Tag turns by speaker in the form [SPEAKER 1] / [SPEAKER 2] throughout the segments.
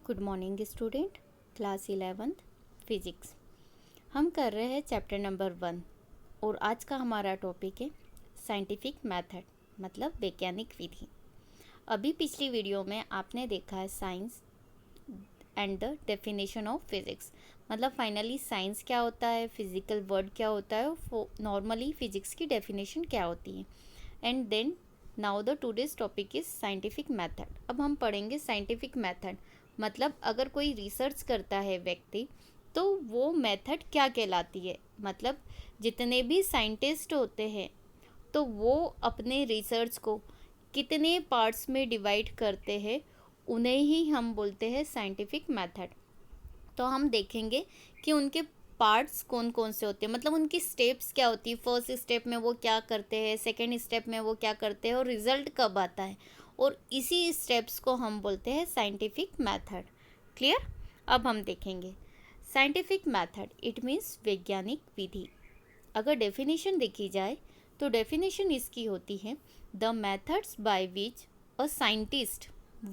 [SPEAKER 1] Good morning student, class 11th physics. हम कर रहे हैं चैप्टर नंबर 1 और आज का हमारा टॉपिक है साइंटिफिक मेथड, मतलब वैज्ञानिक विधि। अभी पिछली वीडियो में आपने देखा है science and the definition of physics, मतलब फाइनली साइंस क्या होता है, फिजिकल वर्ड क्या होता है, नॉर्मली फिजिक्स की डेफिनेशन क्या होती है। And then now the today's topic is scientific method. अब हम पढ़ेंगे साइंटिफिक मेथड, मतलब अगर कोई रिसर्च करता है व्यक्ति तो वो मेथड क्या कहलाती है। मतलब जितने भी साइंटिस्ट होते हैं तो वो अपने रिसर्च को कितने पार्ट्स में डिवाइड करते हैं, उन्हें ही हम बोलते हैं साइंटिफिक मेथड। तो हम देखेंगे कि उनके पार्ट्स कौन कौन से होते हैं, मतलब उनकी स्टेप्स क्या होती है। फर्स्ट स्टेप में वो क्या करते हैं, सेकेंड स्टेप में वो क्या करते हैं और रिजल्ट कब आता है, और इसी स्टेप्स को हम बोलते हैं साइंटिफिक मेथड। क्लियर। अब हम देखेंगे साइंटिफिक मेथड, इट मीन्स वैज्ञानिक विधि। अगर डेफिनेशन देखी जाए तो डेफिनेशन इसकी होती है the methods by which a scientist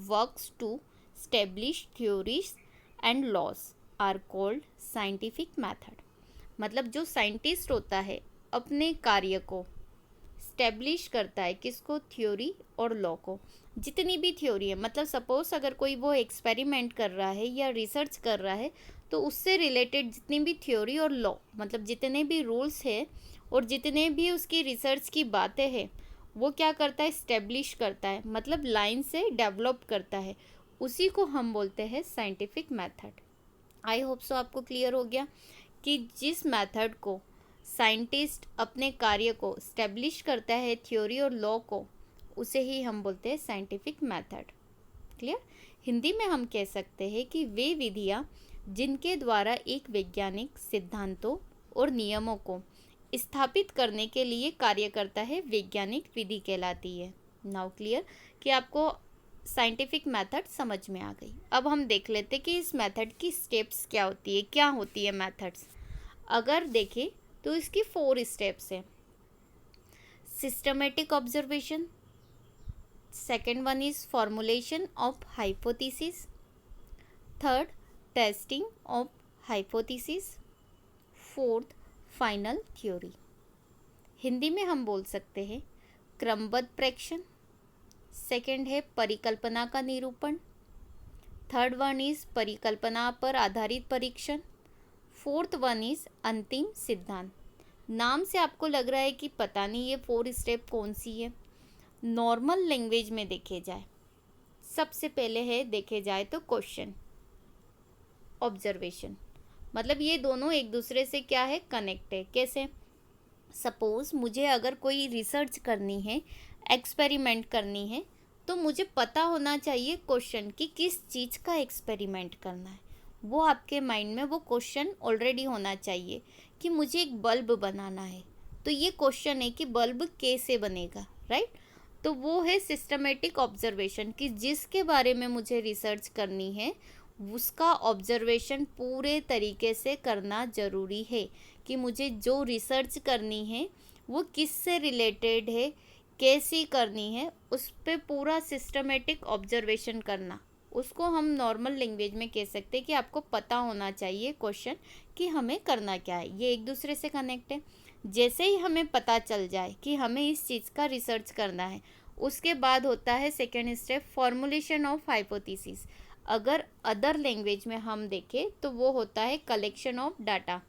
[SPEAKER 1] works to establish theories and laws are called scientific method. मतलब जो साइंटिस्ट होता है अपने कार्य को स्टेब्लिश करता है, किसको, थ्योरी और लॉ को। जितनी भी थ्योरी है, मतलब सपोज अगर कोई वो एक्सपेरिमेंट कर रहा है या रिसर्च कर रहा है तो उससे रिलेटेड जितनी भी थ्योरी और लॉ, मतलब जितने भी रूल्स है और जितने भी उसकी रिसर्च की बातें हैं, वो क्या करता है, स्टेब्लिश करता है, मतलब लाइन से डेवलप करता है। उसी को हम बोलते हैं साइंटिफिक मेथड। आई होप सो आपको क्लियर हो गया कि जिस मेथड को साइंटिस्ट अपने कार्य को स्टेब्लिश करता है, थ्योरी और लॉ को, उसे ही हम बोलते हैं साइंटिफिक मेथड। क्लियर। हिंदी में हम कह सकते हैं कि वे विधियाँ जिनके द्वारा एक वैज्ञानिक सिद्धांतों और नियमों को स्थापित करने के लिए कार्य करता है, वैज्ञानिक विधि कहलाती है। नाउ क्लियर कि आपको साइंटिफिक मेथड समझ में आ गई। अब हम देख लेते कि इस मेथड की स्टेप्स क्या होती है, क्या होती है मेथड्स। अगर देखें तो इसकी 4 स्टेप्स है। Systematic observation, second one is formulation of hypothesis, third testing of hypothesis, fourth final theory. Hindi में हम बोल सकते हैं क्रमबद्ध प्रेक्षण, सेकेंड है परिकल्पना का निरूपण, थर्ड वन इज परिकल्पना पर आधारित परीक्षण, फोर्थ वन इज अंतिम सिद्धांत। नाम से आपको लग रहा है कि पता नहीं ये 4 स्टेप कौन सी है। नॉर्मल लैंग्वेज में देखे जाए, सबसे पहले है देखे जाए तो क्वेश्चन, ऑब्जर्वेशन, मतलब ये दोनों एक दूसरे से क्या है, कनेक्ट है। कैसे, सपोज मुझे अगर कोई रिसर्च करनी है, एक्सपेरिमेंट करनी है, तो मुझे पता होना चाहिए क्वेश्चन कि किस चीज़ का एक्सपेरिमेंट करना है। वो आपके माइंड में वो क्वेश्चन ऑलरेडी होना चाहिए कि मुझे एक बल्ब बनाना है, तो ये क्वेश्चन है कि बल्ब कैसे बनेगा, राइट। तो वो है सिस्टमेटिक ऑब्जर्वेशन कि जिसके बारे में मुझे रिसर्च करनी है उसका ऑब्जर्वेशन पूरे तरीके से करना ज़रूरी है कि मुझे जो रिसर्च करनी है वो किस से रिलेटेड है, कैसी करनी है, उस पर पूरा सिस्टमेटिक ऑब्जर्वेशन करना। उसको हम नॉर्मल लैंग्वेज में कह सकते हैं कि आपको पता होना चाहिए क्वेश्चन कि हमें करना क्या है। ये एक दूसरे से कनेक्ट है। जैसे ही हमें पता चल जाए कि हमें इस चीज़ का रिसर्च करना है, उसके बाद होता है second step formulation of hypothesis. अगर अदर लैंग्वेज में हम देखें तो वो होता है कलेक्शन ऑफ डाटा।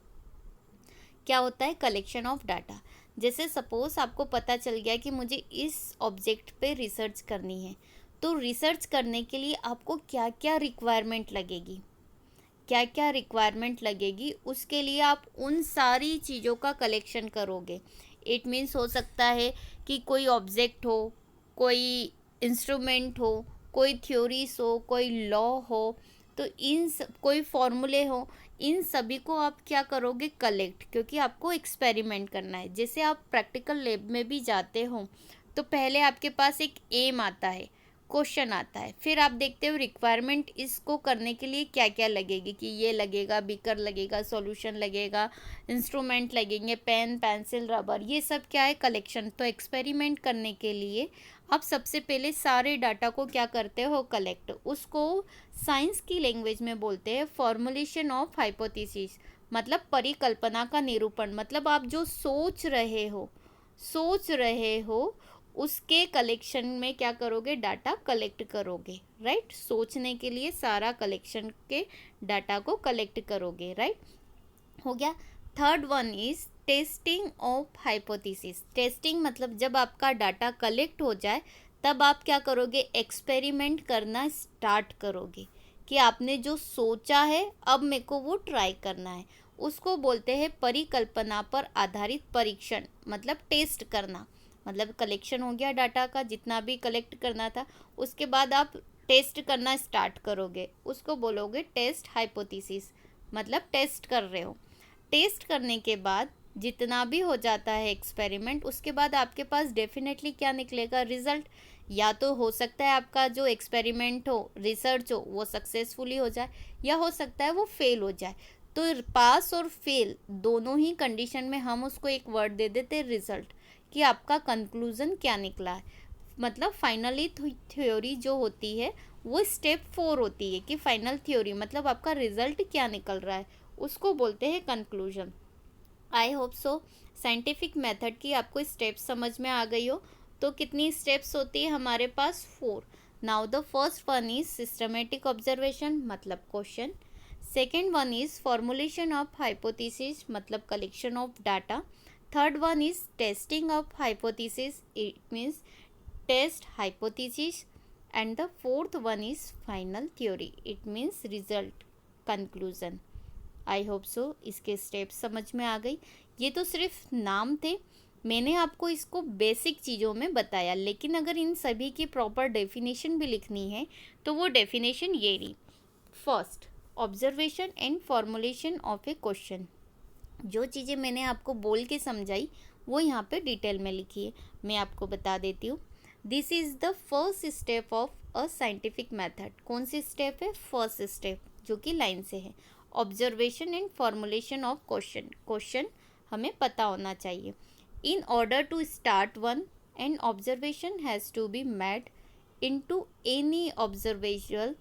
[SPEAKER 1] क्या होता है, कलेक्शन ऑफ डाटा। जैसे सपोज आपको पता चल गया कि मुझे इस ऑब्जेक्ट पे रिसर्च करनी है, तो रिसर्च करने के लिए आपको क्या क्या रिक्वायरमेंट लगेगी, क्या क्या रिक्वायरमेंट लगेगी, उसके लिए आप उन सारी चीज़ों का कलेक्शन करोगे। इट मीन्स हो सकता है कि कोई ऑब्जेक्ट हो, कोई इंस्ट्रूमेंट हो, कोई थ्योरीज हो, कोई लॉ हो, तो कोई फॉर्मूले हो, इन सभी को आप क्या करोगे, कलेक्ट, क्योंकि आपको एक्सपेरिमेंट करना है। जैसे आप प्रैक्टिकल लैब में भी जाते हो तो पहले आपके पास एक एम आता है, क्वेश्चन आता है, फिर आप देखते हो रिक्वायरमेंट इसको करने के लिए क्या क्या लगेगी, कि ये लगेगा, बीकर लगेगा, सॉल्यूशन लगेगा, इंस्ट्रूमेंट लगेंगे, पेन, पेंसिल, रबर, ये सब क्या है, कलेक्शन। तो एक्सपेरिमेंट करने के लिए आप सबसे पहले सारे डाटा को क्या करते हो, कलेक्ट। उसको साइंस की लैंग्वेज में बोलते हैं फॉर्मुलेशन ऑफ हाइपोथेसिस, मतलब परिकल्पना का निरूपण। मतलब आप जो सोच रहे हो उसके कलेक्शन में क्या करोगे, डाटा कलेक्ट करोगे, राइट। सोचने के लिए सारा कलेक्शन के डाटा को कलेक्ट करोगे, राइट, हो गया। Third one is testing of hypothesis. Testing मतलब जब आपका डाटा कलेक्ट हो जाए तब आप क्या करोगे, एक्सपेरिमेंट करना स्टार्ट करोगे, कि आपने जो सोचा है अब मेरे को वो ट्राई करना है। उसको बोलते हैं परिकल्पना पर आधारित परीक्षण, मतलब टेस्ट करना। मतलब कलेक्शन हो गया डाटा का, जितना भी कलेक्ट करना था, उसके बाद आप टेस्ट करना स्टार्ट करोगे, उसको बोलोगे टेस्ट हाइपोथेसिस, मतलब टेस्ट कर रहे हो। टेस्ट करने के बाद जितना भी हो जाता है एक्सपेरिमेंट, उसके बाद आपके पास डेफिनेटली क्या निकलेगा, रिजल्ट। या तो हो सकता है आपका जो एक्सपेरिमेंट हो, रिसर्च हो, वो सक्सेसफुली हो जाए, या हो सकता है वो फेल हो जाए। तो पास और फेल दोनों ही कंडीशन में हम उसको एक वर्ड दे देते हैं रिजल्ट, कि आपका कंक्लूजन क्या निकला है। मतलब फाइनली थ्योरी जो होती है वो स्टेप 4 होती है, कि फाइनल थ्योरी मतलब आपका रिजल्ट क्या निकल रहा है, उसको बोलते हैं conclusion. I hope so scientific method की आपको स्टेप्स समझ में आ गई हो। तो कितनी स्टेप्स होती है हमारे पास, 4। Now the first one is systematic observation, मतलब question. Second one is formulation of hypothesis, मतलब collection of data. Third one is testing of hypothesis, it means test hypothesis. And the fourth one is final theory, it means result, conclusion. I hope so इसके steps समझ में आ गई। ये तो सिर्फ नाम थे, मैंने आपको इसको बेसिक चीज़ों में बताया, लेकिन अगर इन सभी की प्रॉपर डेफिनेशन भी लिखनी है तो वो डेफिनेशन ये रही। First, observation and formulation of A question. जो चीज़ें मैंने आपको बोल के समझाई वो यहाँ पे डिटेल में लिखी है, मैं आपको बता देती हूँ। This is the first step of a scientific method. कौन सी स्टेप है, फर्स्ट स्टेप, जो कि लाइन से है। Observation and formulation of question, question हमें पता होना चाहिए। In order to start one, an observation has to be made into any observational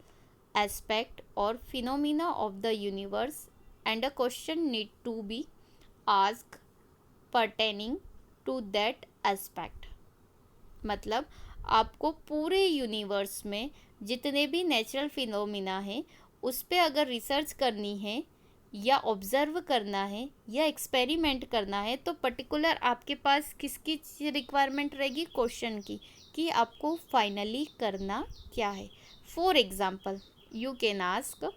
[SPEAKER 1] aspect or phenomena of the universe, and a question need to be asked pertaining to that aspect। मतलब आपको पूरे universe में जितने भी natural phenomena हैं उस पर अगर रिसर्च करनी है या ऑब्जर्व करना है या एक्सपेरिमेंट करना है तो पर्टिकुलर आपके पास किसकी रिक्वायरमेंट रहेगी, क्वेश्चन की, कि आपको फाइनली करना क्या है। For example you can ask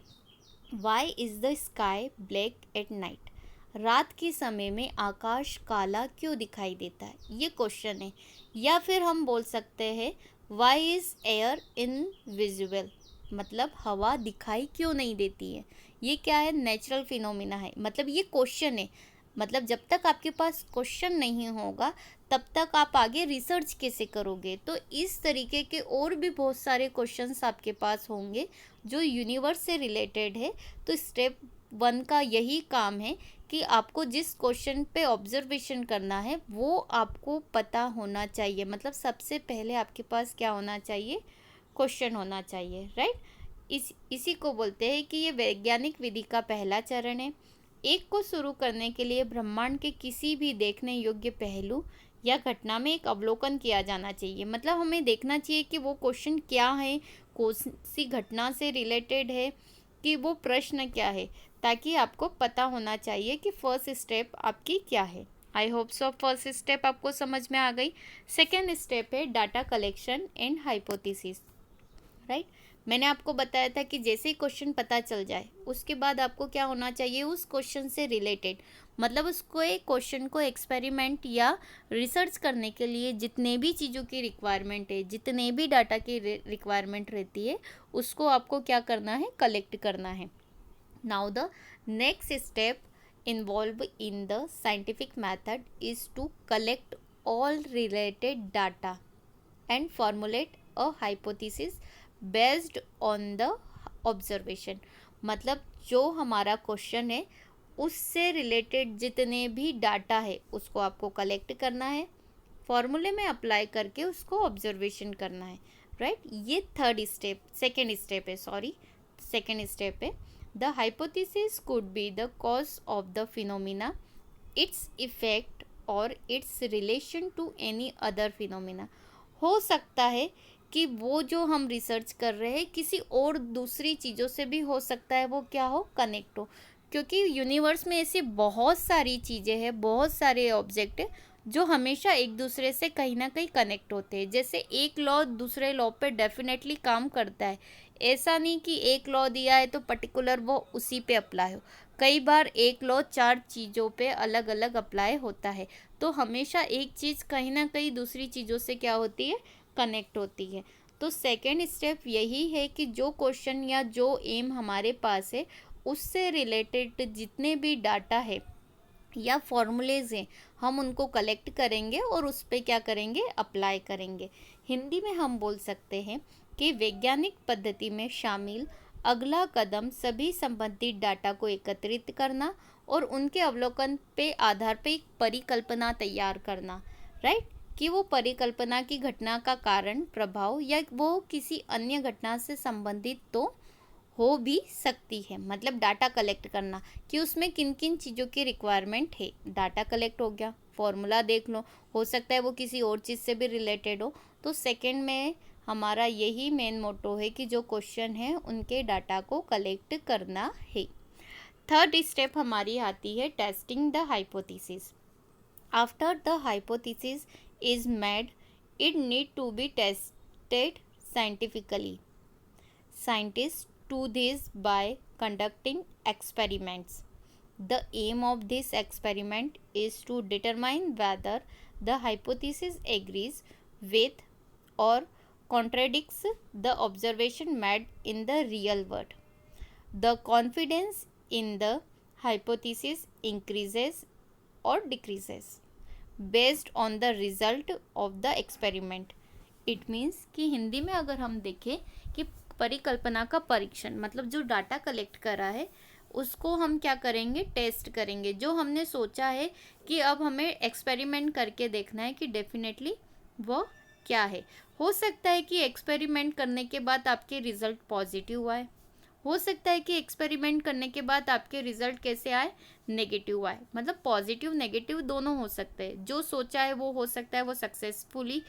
[SPEAKER 1] why is the sky black at night. रात के समय में आकाश काला क्यों दिखाई देता है, ये क्वेश्चन है। या फिर हम बोल सकते हैं वाई इज़ एयर इनविजिबल, मतलब हवा दिखाई क्यों नहीं देती है। ये क्या है, नेचुरल फिनोमिना है, मतलब ये क्वेश्चन है। मतलब जब तक आपके पास क्वेश्चन नहीं होगा तब तक आप आगे रिसर्च कैसे करोगे। तो इस तरीके के और भी बहुत सारे क्वेश्चंस आपके पास होंगे जो यूनिवर्स से रिलेटेड है। तो स्टेप 1 का यही काम है कि आपको जिस क्वेश्चन पे ऑब्जर्वेशन करना है वो आपको पता होना चाहिए। मतलब सबसे पहले आपके पास क्या होना चाहिए, क्वेश्चन होना चाहिए, राइट। इसी को बोलते हैं कि ये वैज्ञानिक विधि का पहला चरण है। एक को शुरू करने के लिए ब्रह्मांड के किसी भी देखने योग्य पहलू या घटना में एक अवलोकन किया जाना चाहिए। मतलब हमें देखना चाहिए कि वो क्वेश्चन क्या है, कौन सी घटना से रिलेटेड है, कि वो प्रश्न क्या है, ताकि आपको पता होना चाहिए कि फर्स्ट स्टेप आपकी क्या है। आई होप सो फर्स्ट स्टेप आपको समझ में आ गई। सेकेंड स्टेप है data collection and hypothesis, right. मैंने आपको बताया था कि जैसे ही क्वेश्चन पता चल जाए उसके बाद आपको क्या होना चाहिए, उस क्वेश्चन से रिलेटेड, मतलब उसको एक क्वेश्चन को एक्सपेरिमेंट या रिसर्च करने के लिए जितने भी चीज़ों की रिक्वायरमेंट है, जितने भी डाटा की रिक्वायरमेंट रहती है, उसको आपको क्या करना है, कलेक्ट करना है। Now the next step involved in the scientific method is to collect all related data and formulate a hypothesis based on the observation. मतलब जो हमारा क्वेश्चन है उससे रिलेटेड जितने भी डाटा है उसको आपको कलेक्ट करना है, फॉर्मूले में अप्लाई करके उसको ऑब्जर्वेशन करना है, राइट। ये सेकेंड स्टेप है। The hypothesis could be the cause of the phenomena, its effect और its relation to any other phenomena. हो सकता है कि वो जो हम रिसर्च कर रहे हैं किसी और दूसरी चीज़ों से भी हो सकता है वो क्या हो, कनेक्ट हो, क्योंकि यूनिवर्स में ऐसी बहुत सारी चीज़ें हैं, बहुत सारे ऑब्जेक्ट है जो हमेशा एक दूसरे से कहीं ना कहीं कनेक्ट होते हैं। जैसे एक लॉ दूसरे लॉ पे डेफिनेटली काम करता है, ऐसा नहीं कि एक लॉ दिया है तो पर्टिकुलर वो उसी पे अप्लाई हो। कई बार एक लॉ 4 चीज़ों पे अलग अलग अप्लाई होता है, तो हमेशा एक चीज़ कहीं ना कहीं दूसरी चीज़ों से क्या होती है, कनेक्ट होती है। तो सेकेंड स्टेप यही है कि जो क्वेश्चन या जो एम हमारे पास है उससे रिलेटेड जितने भी डाटा है या फॉर्मूलेज हैं हम उनको कलेक्ट करेंगे और उस पर क्या करेंगे, अप्लाई करेंगे। हिंदी में हम बोल सकते हैं कि वैज्ञानिक पद्धति में शामिल अगला कदम सभी संबंधित डाटा को एकत्रित करना और उनके अवलोकन पे आधार पे एक परिकल्पना तैयार करना, राइट। कि वो परिकल्पना की घटना का कारण, प्रभाव या वो किसी अन्य घटना से संबंधित तो हो भी सकती है। मतलब डाटा कलेक्ट करना कि उसमें किन किन चीज़ों की रिक्वायरमेंट है। डाटा कलेक्ट हो गया, फॉर्मूला देख लो, हो सकता है वो किसी और चीज़ से भी रिलेटेड हो। तो सेकंड में हमारा यही मेन मोटो है कि जो क्वेश्चन है उनके डाटा को कलेक्ट करना है। थर्ड स्टेप हमारी आती है testing the hypothesis. After the hypothesis is made, it need to be tested scientifically. Scientists do this by conducting experiments. The aim of this experiment is to determine whether the hypothesis agrees with or contradicts the observation made in the real world. The confidence in the hypothesis increases or decreases based on the result of the experiment. It means कि हिंदी में अगर हम देखें कि परिकल्पना का परीक्षण, मतलब जो डाटा कलेक्ट करा है उसको हम क्या करेंगे, टेस्ट करेंगे। जो हमने सोचा है कि अब हमें एक्सपेरिमेंट करके देखना है कि डेफिनेटली वो क्या है। हो सकता है कि एक्सपेरिमेंट करने के बाद आपके रिजल्ट पॉजिटिव आए, हो सकता है कि एक्सपेरिमेंट करने के बाद आपके रिजल्ट कैसे आए, नेगेटिव आए। मतलब पॉजिटिव नेगेटिव दोनों हो सकते हैं। जो सोचा है वो हो सकता है वो सक्सेसफुली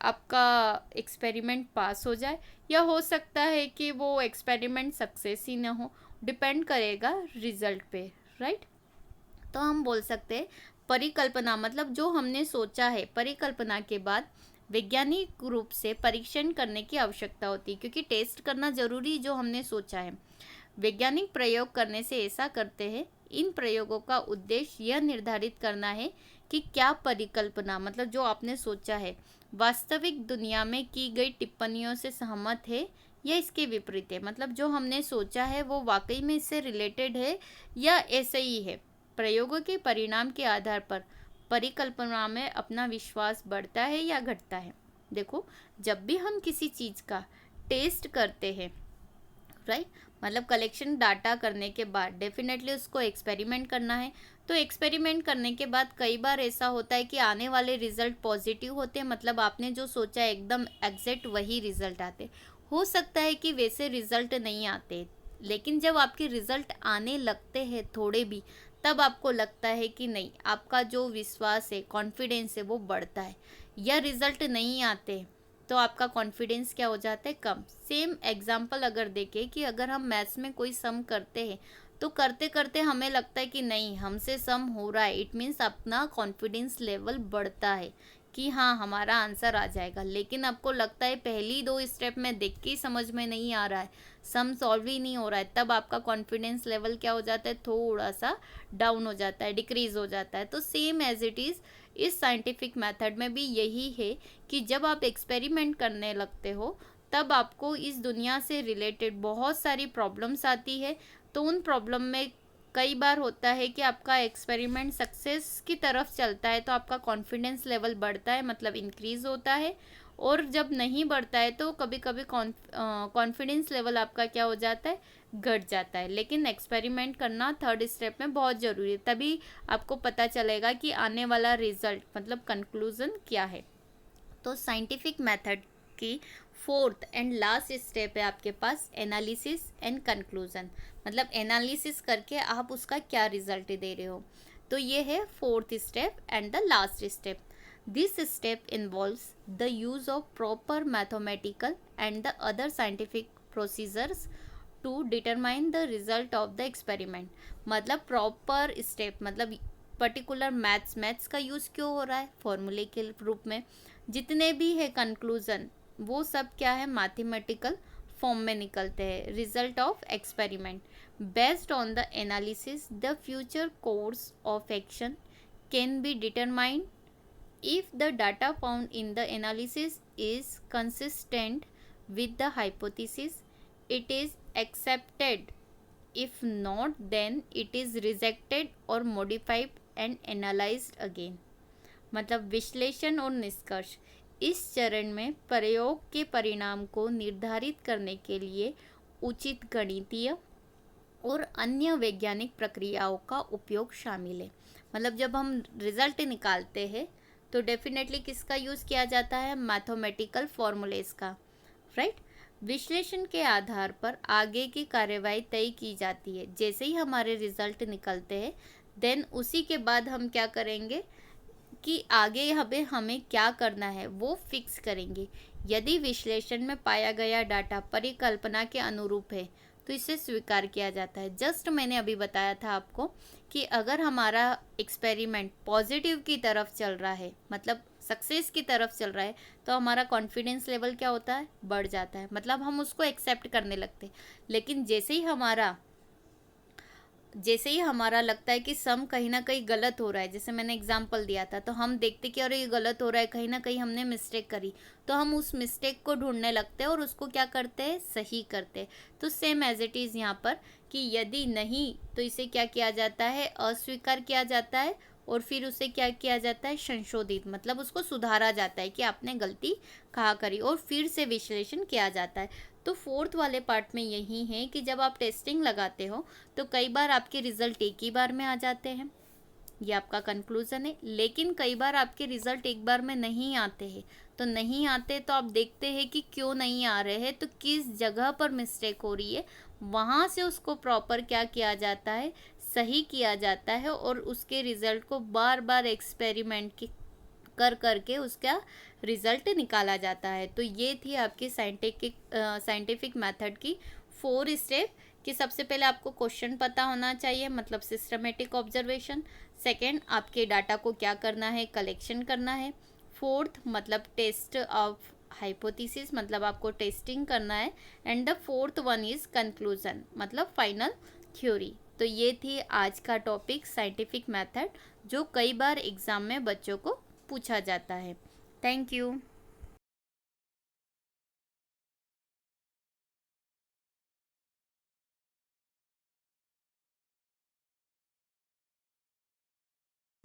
[SPEAKER 1] आपका एक्सपेरिमेंट पास हो जाए, या हो सकता है कि वो एक्सपेरिमेंट सक्सेस ही ना हो, डिपेंड करेगा रिजल्ट पे, राइट। तो हम बोल सकते हैं परिकल्पना मतलब जो हमने सोचा है, परिकल्पना के बाद वैज्ञानिक रूप से परीक्षण करने की आवश्यकता होती है, क्योंकि टेस्ट करना जरूरी जो हमने सोचा है। वैज्ञानिक प्रयोग करने से ऐसा करते हैं, इन प्रयोगों का उद्देश्य यह निर्धारित करना है कि क्या परिकल्पना मतलब जो आपने सोचा है वास्तविक दुनिया में की गई टिप्पणियों से सहमत है या इसके विपरीत है। मतलब जो हमने सोचा है वो वाकई में इससे रिलेटेड है या ऐसे ही है। प्रयोगों के परिणाम के आधार पर परिकल्पना में अपना विश्वास बढ़ता है या घटता है। देखो, जब भी हम किसी चीज़ का टेस्ट करते हैं, राइट, मतलब कलेक्शन डाटा करने के बाद डेफिनेटली उसको एक्सपेरिमेंट करना है। तो एक्सपेरिमेंट करने के बाद कई बार ऐसा होता है कि आने वाले रिजल्ट पॉजिटिव होते हैं, मतलब आपने जो सोचा है एकदम एग्जैक्ट वही रिजल्ट आते। हो सकता है कि वैसे रिजल्ट नहीं आते, लेकिन जब आपके रिजल्ट आने लगते हैं थोड़े भी, तब आपको लगता है कि नहीं, आपका जो विश्वास है, कॉन्फिडेंस है, वो बढ़ता है। या रिजल्ट नहीं आते तो आपका कॉन्फिडेंस क्या हो जाता है, कम। सेम एग्जाम्पल अगर देखें कि अगर हम मैथ्स में कोई सम करते हैं तो करते करते हमें लगता है कि नहीं, हमसे सम हो रहा है, इट मीन्स अपना कॉन्फिडेंस लेवल बढ़ता है कि हाँ हमारा आंसर आ जाएगा। लेकिन आपको लगता है पहली 2 स्टेप में देख के ही समझ में नहीं आ रहा है, सम सॉल्व ही नहीं हो रहा है, तब आपका कॉन्फिडेंस लेवल क्या हो जाता है, थोड़ा सा डाउन हो जाता है, डिक्रीज हो जाता है। तो सेम एज इट इज़ इस साइंटिफिक मेथड में भी यही है कि जब आप एक्सपेरिमेंट करने लगते हो तब आपको इस दुनिया से रिलेटेड बहुत सारी प्रॉब्लम्स आती है। तो उन प्रॉब्लम में कई बार होता है कि आपका एक्सपेरिमेंट सक्सेस की तरफ चलता है तो आपका कॉन्फिडेंस लेवल बढ़ता है, मतलब इंक्रीज होता है। और जब नहीं बढ़ता है तो कभी कभी कॉन्फिडेंस लेवल आपका क्या हो जाता है, घट जाता है। लेकिन एक्सपेरिमेंट करना थर्ड स्टेप में बहुत ज़रूरी है, तभी आपको पता चलेगा कि आने वाला रिजल्ट मतलब कंक्लूजन क्या है। तो साइंटिफिक मेथड की फोर्थ एंड लास्ट स्टेप है आपके पास एनालिसिस एंड कंक्लूजन, मतलब एनालिसिस करके आप उसका क्या रिजल्ट दे रहे हो। तो ये है fourth step and the last step. This step involves the use of proper mathematical and the other scientific procedures to determine the result of the experiment. मतलब प्रॉपर स्टेप मतलब पर्टिकुलर मैथ्स का use क्यों हो रहा है, फॉर्मूले के रूप में। जितने भी है कंक्लूजन वो सब क्या है, मैथमेटिकल फॉर्म में निकलते हैं, result of experiment. Based on the analysis the future course of action can be determined if the data found in the analysis is consistent with the hypothesis, it is accepted. If not, then it is rejected or modified and analyzed again. मतलब विश्लेषण और निष्कर्ष। इस चरण में प्रयोग के परिणाम को निर्धारित करने के लिए उचित गणितीय और अन्य वैज्ञानिक प्रक्रियाओं का उपयोग शामिल है। मतलब जब हम रिजल्ट निकालते हैं तो डेफिनेटली किसका यूज़ किया जाता है, मैथमेटिकल फॉर्मूलेस का, राइट। विश्लेषण के आधार पर आगे की कार्यवाही तय की जाती है। जैसे ही हमारे रिजल्ट निकलते हैं देन उसी के बाद हम क्या करेंगे कि आगे हमें क्या करना है वो फिक्स करेंगे। यदि विश्लेषण में पाया गया डाटा परिकल्पना के अनुरूप है तो इसे स्वीकार किया जाता है। जस्ट मैंने अभी बताया था आपको कि अगर हमारा एक्सपेरिमेंट पॉजिटिव की तरफ चल रहा है, मतलब सक्सेस की तरफ चल रहा है, तो हमारा कॉन्फिडेंस लेवल क्या होता है, बढ़ जाता है, मतलब हम उसको एक्सेप्ट करने लगते हैं। लेकिन जैसे ही हमारा लगता है कि सम कहीं ना कहीं गलत हो रहा है, जैसे मैंने एग्जांपल दिया था, तो हम देखते कि अरे ये गलत हो रहा है, कहीं ना कहीं हमने मिस्टेक करी, तो हम उस मिस्टेक को ढूंढने लगते हैं और उसको क्या करते हैं, सही करते हैं। तो सेम एज इट इज़ यहाँ पर कि यदि नहीं तो इसे क्या किया जाता है, अस्वीकार किया जाता है और फिर उसे क्या किया जाता है, संशोधित, मतलब उसको सुधारा जाता है कि आपने गलती कहाँ करी और फिर से विश्लेषण किया जाता है। तो फोर्थ वाले पार्ट में यही है कि जब आप टेस्टिंग लगाते हो तो कई बार आपके रिजल्ट एक ही बार में आ जाते हैं, ये आपका कंक्लूजन है। लेकिन कई बार आपके रिजल्ट एक बार में नहीं आते हैं, तो नहीं आते तो आप देखते हैं कि क्यों नहीं आ रहे हैं, तो किस जगह पर मिस्टेक हो रही है, वहाँ से उसको प्रॉपर क्या किया जाता है, सही किया जाता है और उसके रिजल्ट को बार बार एक्सपेरिमेंट करके उसका रिजल्ट निकाला जाता है। तो ये थी आपकी साइंटिफिक मेथड की 4 स्टेप कि सबसे पहले आपको क्वेश्चन पता होना चाहिए, मतलब सिस्टमेटिक ऑब्जर्वेशन। सेकंड, आपके डाटा को क्या करना है, कलेक्शन करना है। फोर्थ, मतलब टेस्ट ऑफ हाइपोथेसिस, मतलब आपको टेस्टिंग करना है। And the fourth one is conclusion, मतलब फाइनल थ्योरी। तो ये थी आज का टॉपिक साइंटिफिक मेथड, जो कई बार एग्जाम में बच्चों को पूछा जाता है। Thank you.